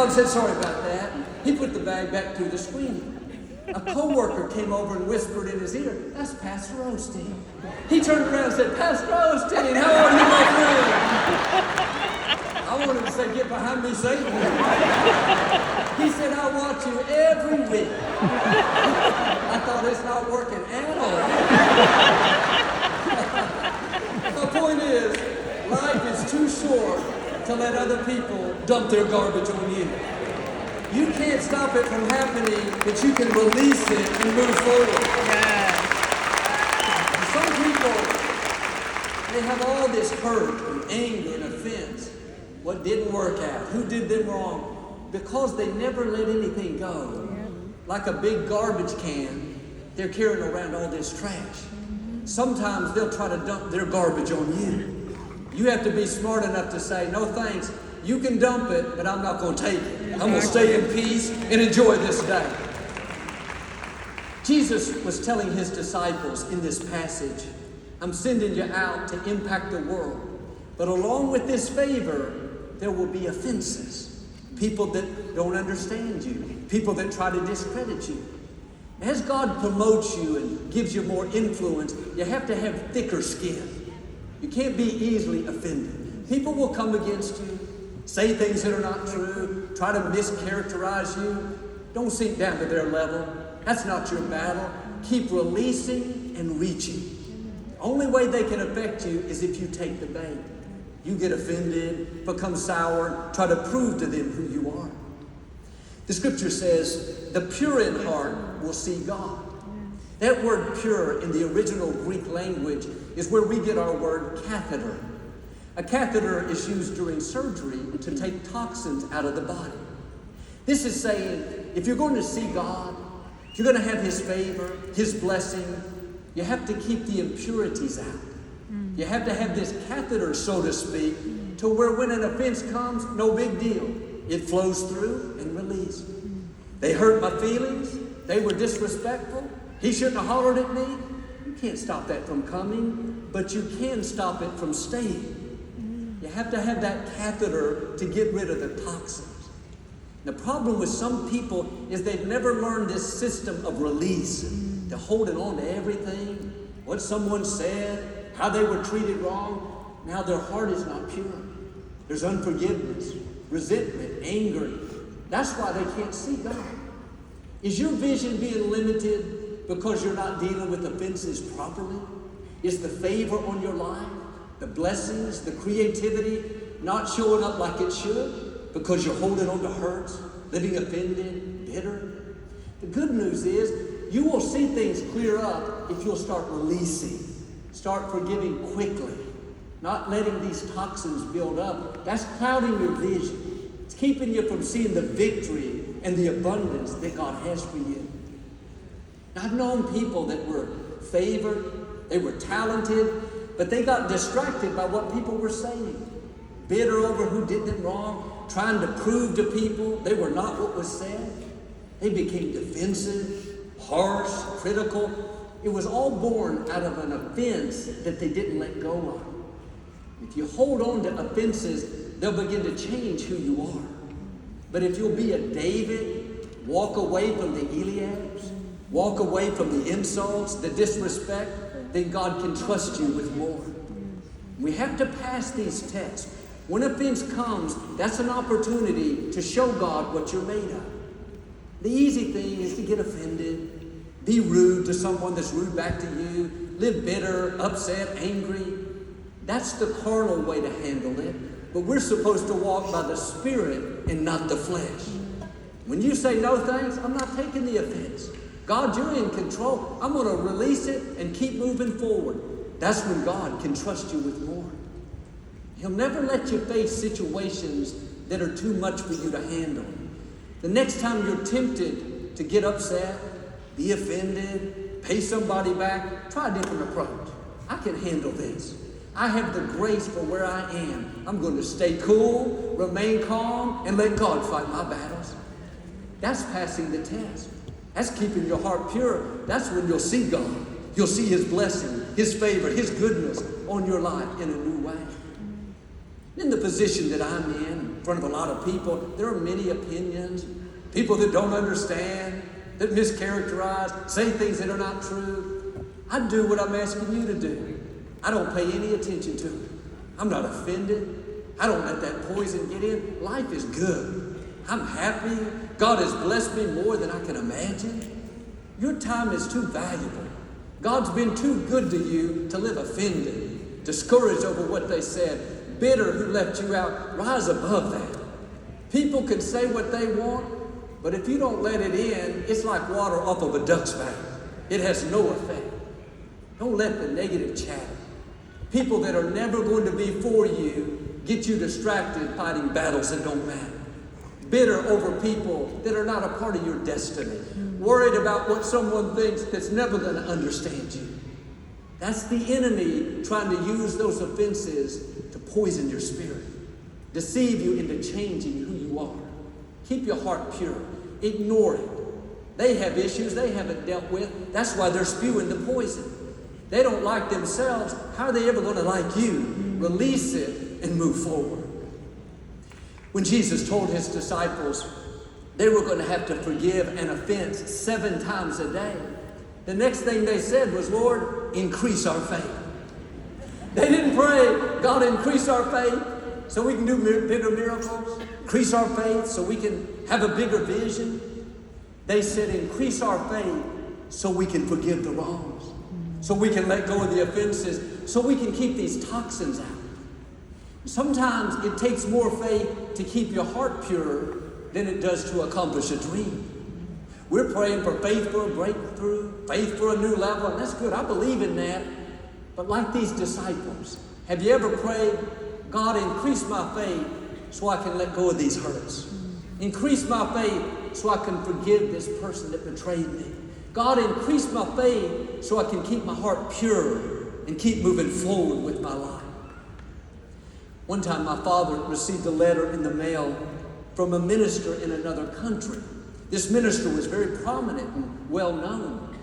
God said, sorry about that. He put the bag back through the screen. A co-worker came over and whispered in his ear, that's Pastor Osteen. He turned around and said, Pastor Osteen, how are you, my friend? I wanted to say, get behind me, Satan. He said, I watch you every week. I thought it's not working at all. The point is, life is too short to let other people dump their garbage on you. You can't stop it from happening, but you can release it and move forward. Yeah. Some people, they have all this hurt and anger and offense. What didn't work out? Who did them wrong? Because they never let anything go. Like a big garbage can, they're carrying around all this trash. Sometimes they'll try to dump their garbage on you. You have to be smart enough to say, no thanks, you can dump it, but I'm not going to take it. I'm going to stay in peace and enjoy this day. Jesus was telling his disciples in this passage, I'm sending you out to impact the world. But along with this favor, there will be offenses. People that don't understand you. People that try to discredit you. As God promotes you and gives you more influence, you have to have thicker skin. You can't be easily offended. People will come against you, say things that are not true, try to mischaracterize you. Don't sink down to their level. That's not your battle. Keep releasing and reaching. The only way they can affect you is if you take the bait. You get offended, become sour, try to prove to them who you are. The scripture says, the pure in heart will see God. That word pure in the original Greek language is where we get our word catheter. A catheter is used during surgery to take toxins out of the body. This is saying, if you're going to see God, if you're going to have his favor, his blessing, you have to keep the impurities out. You have to have this catheter, so to speak, to where when an offense comes, no big deal. It flows through and releases. They hurt my feelings. They were disrespectful. He shouldn't have hollered at me. You can't stop that from coming, but you can stop it from staying. You have to have that catheter to get rid of the toxins. The problem with some people is they've never learned this system of release. They're holding on to everything, what someone said, how they were treated wrong. Now their heart is not pure. There's unforgiveness, resentment, anger. That's why they can't see God. Is your vision being limited because you're not dealing with offenses properly? Is the favor on your life, the blessings, the creativity not showing up like it should because you're holding on to hurts, living offended, bitter? The good news is you will see things clear up if you'll start releasing, start forgiving quickly, not letting these toxins build up. That's clouding your vision. It's keeping you from seeing the victory and the abundance that God has for you. I've known people that were favored, they were talented, but they got distracted by what people were saying. Bitter over who did them wrong, trying to prove to people they were not what was said. They became defensive, harsh, critical. It was all born out of an offense that they didn't let go of. If you hold on to offenses, they'll begin to change who you are. But if you'll be a David, walk away from the Eliabs, walk away from the insults, the disrespect, then God can trust you with more. We have to pass these tests. When offense comes, that's an opportunity to show God what you're made of. The easy thing is to get offended, be rude to someone that's rude back to you, live bitter, upset, angry. That's the carnal way to handle it. But we're supposed to walk by the Spirit and not the flesh. When you say no thanks, I'm not taking the offense. God, you're in control. I'm going to release it and keep moving forward. That's when God can trust you with more. He'll never let you face situations that are too much for you to handle. The next time you're tempted to get upset, be offended, pay somebody back, try a different approach. I can handle this. I have the grace for where I am. I'm going to stay cool, remain calm, and let God fight my battles. That's passing the test. That's keeping your heart pure. That's when you'll see God. You'll see His blessing, His favor, His goodness on your life in a new way. In the position that I'm in, front of a lot of people. There are many opinions, people that don't understand, that mischaracterize, say things that are not true. I do what I'm asking you to do. I don't pay any attention to it. I'm not offended. I don't let that poison get in. Life is good. I'm happy. God has blessed me more than I can imagine. Your time is too valuable. God's been too good to you to live offended, discouraged over what they said, bitter who left you out. Rise above that. People can say what they want, but if you don't let it in, it's like water off of a duck's back. It has no effect. Don't let the negative chatter, people that are never going to be for you, get you distracted fighting battles that don't matter. Bitter over people that are not a part of your destiny. Worried about what someone thinks that's never going to understand you. That's the enemy trying to use those offenses to poison your spirit, deceive you into changing who you are. Keep your heart pure. Ignore it. They have issues they haven't dealt with. That's why they're spewing the poison. They don't like themselves. How are they ever going to like you? Release it and move forward. When Jesus told his disciples they were going to have to forgive an offense 7 times a day, the next thing they said was, Lord, increase our faith. They didn't pray, God, increase our faith so we can do bigger miracles, increase our faith so we can have a bigger vision. They said, increase our faith so we can forgive the wrongs, so we can let go of the offenses, so we can keep these toxins out. Sometimes it takes more faith to keep your heart pure than it does to accomplish a dream. We're praying for faith for a breakthrough, faith for a new level, and that's good. I believe in that. But like these disciples, have you ever prayed, God, increase my faith so I can let go of these hurts? Increase my faith so I can forgive this person that betrayed me. God, increase my faith so I can keep my heart pure and keep moving forward with my life. One time my father received a letter in the mail from a minister in another country. This minister was very prominent and well known.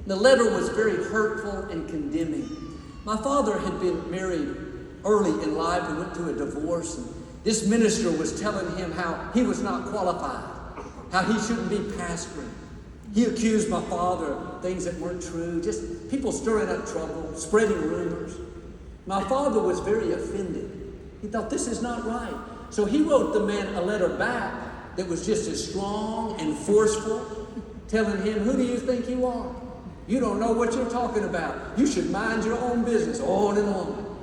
The letter was very hurtful and condemning. My father had been married early in life and went through a divorce. And this minister was telling him how he was not qualified, how he shouldn't be pastoring. He accused my father of things that weren't true, just people stirring up trouble, spreading rumors. My father was very offended. He thought, this is not right. So he wrote the man a letter back that was just as strong and forceful, telling him, who do you think you are? You don't know what you're talking about. You should mind your own business, on and on.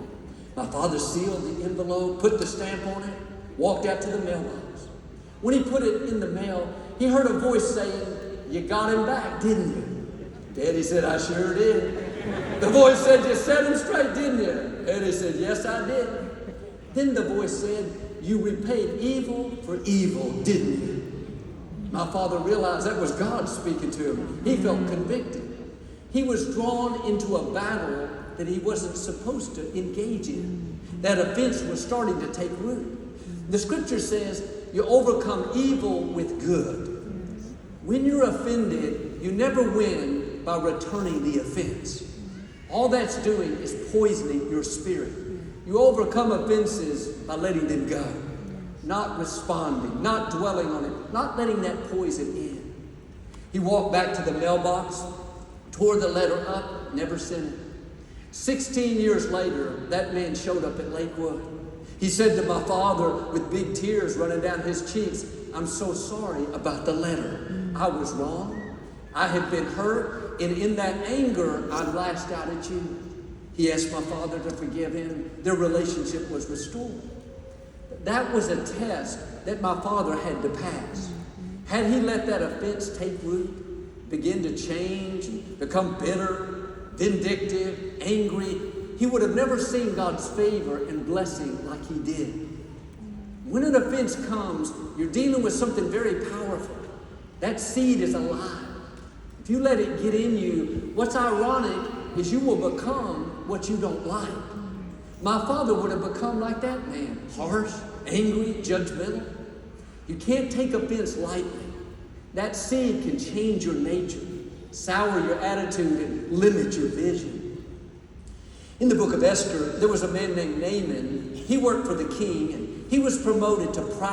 My father sealed the envelope, put the stamp on it, walked out to the mailbox. When he put it in the mail, he heard a voice saying, you got him back, didn't you? Daddy said, I sure did. The voice said, you set him straight, didn't you? Daddy said, yes, I did. Then the voice said, you repaid evil for evil, didn't you? My father realized that was God speaking to him. He felt convicted. He was drawn into a battle that he wasn't supposed to engage in. That offense was starting to take root. The scripture says, you overcome evil with good. When you're offended, you never win by returning the offense. All that's doing is poisoning your spirit. You overcome offenses by letting them go, not responding, not dwelling on it, not letting that poison in. He walked back to the mailbox, tore the letter up, never sent it. 16 years later, that man showed up at Lakewood. He said to my father with big tears running down his cheeks, I'm so sorry about the letter. I was wrong. I had been hurt, and in that anger, I lashed out at you. He asked my father to forgive him. Their relationship was restored. That was a test that my father had to pass. Had he let that offense take root, begin to change, become bitter, vindictive, angry, he would have never seen God's favor and blessing like he did. When an offense comes, you're dealing with something very powerful. That seed is alive. If you let it get in you, what's ironic is you will become what you don't like. My father would have become like that man, harsh, angry, judgmental. You can't take offense lightly. That seed can change your nature, sour your attitude, and limit your vision. In the book of Esther, there was a man named Naaman. He worked for the king, and He was promoted to prime